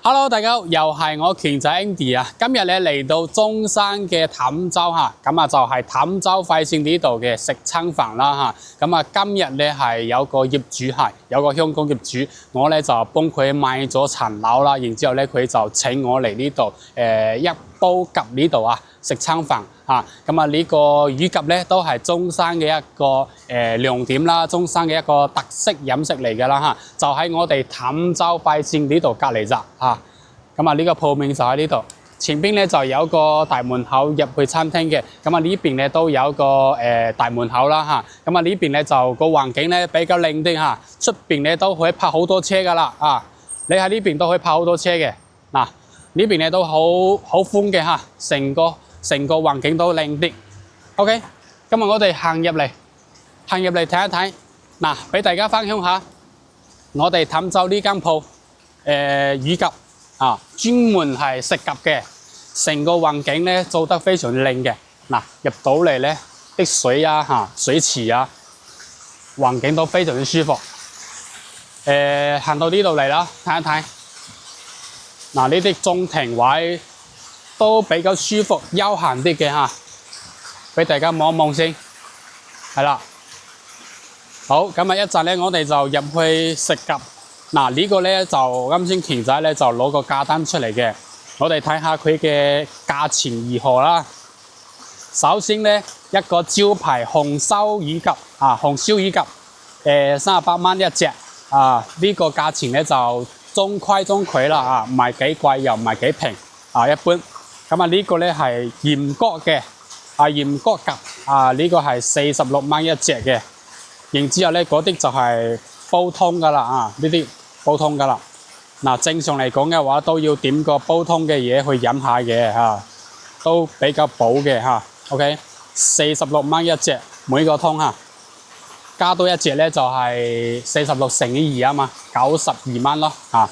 Hello， 大家好，又係我權仔 Andy 啊！今日咧嚟到中山嘅氹洲嚇，咁啊就係氹洲快線呢度嘅食餐飯啦嚇。咁啊今日咧係有個業主係有個香港業主，我咧就幫佢買咗層樓啦，然之後咧佢就請我嚟呢度一煲鴿呢度啊食餐飯嚇。咁啊呢個乳鴿咧都係中山嘅一個亮點啦，中山嘅一個特色飲食嚟㗎啦嚇，就喺我哋氹洲快線呢度隔離咋嚇。咁啊呢個鋪面就喺呢度，前邊咧就有個大門口入去餐廳嘅，咁啊呢邊咧都有個大門口啦嚇，咁啊呢邊咧就個環境咧比較靚啲嚇，出邊咧都可以泊好多車噶啦啊，你喺呢邊都可以泊好多車嘅，嗱呢邊咧都好寬嘅嚇，成個環境都靚啲。OK， 今日我哋行入嚟睇一睇，嗱俾大家分享下我哋氹洲呢間鋪乳鴿。啊，專門係食鴿嘅，成個環境咧做得非常靚嘅。嗱，入到嚟咧啲水啊嚇，水池啊，環境都非常之舒服。行到呢度嚟啦，睇一睇。嗱，呢啲中庭位都比較舒服、休閒啲嘅嚇，俾大家望一望先。係啦，好，咁啊一陣咧，我哋就入去食鴿。嗱呢個咧就啱先權仔咧就攞個價單出嚟嘅，我哋睇下佢嘅價錢如何啦。首先咧一個招牌紅燒乳鴿啊，紅燒乳鴿38蚊一隻啊，呢個價錢咧就中規啦啊，唔係幾貴又唔係幾平啊，一般。咁啊呢個咧係鹽焗嘅啊，鹽焗鴿啊，呢個係46蚊一隻嘅，然之後咧嗰啲就係煲湯噶啦啊，呢啲煲湯噶啦。嗱正常嚟講嘅話都要點個煲湯嘅嘢去飲下嘅嚇，都比較補嘅嚇。OK， 46蚊一隻每個湯嚇，加多一隻咧就係46乘以2啊嘛，92蚊咯嚇。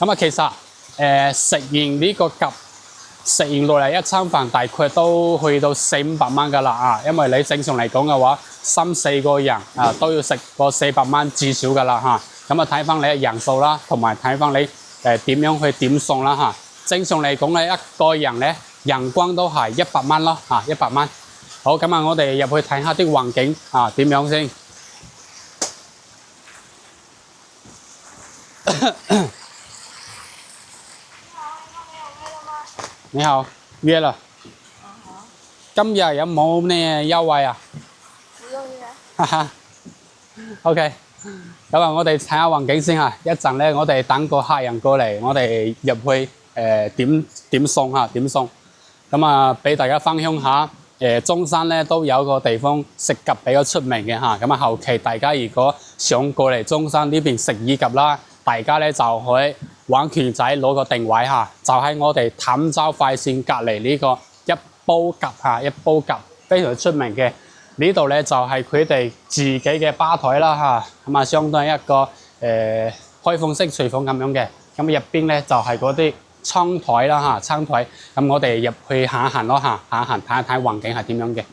咁啊其實食完呢個鴿，食完落嚟一餐飯大概都去到400-500蚊噶啦啊，因為你正常嚟講嘅話，3-4個人啊都要食個400蚊至少噶啦嚇。咁啊睇翻你嘅人數啦，同埋睇翻你點樣去點餸啦嚇。正常嚟講咧，一個人咧人均都係100蚊咯嚇，100蚊。好，咁啊我哋入去睇下啲環境啊點樣先。你好，約了。今日有冇咩優惠啊？唔用嘅。哈哈。OK。咁啊，我哋睇下環境先嚇。一陣咧，我哋等個客人過嚟，我哋入去點餸嚇，點餸。咁啊，俾大家分享下中山咧都有個地方食鴿比較出名嘅嚇。咁啊，後期大家如果想過嚟中山呢邊食乳鴿啦，大家咧就可以揾權仔攞個定位嚇，就喺我哋氹洲快線隔離呢個一煲鴿嚇，一煲鴿非常出名嘅。呢度咧就係佢哋自己嘅吧台啦嚇，咁啊相當於一個開放式廚房咁樣嘅，咁入邊咧就係嗰啲餐台啦嚇，餐台，咁我哋入去行一行咯嚇，行一行睇一睇環境係點樣嘅。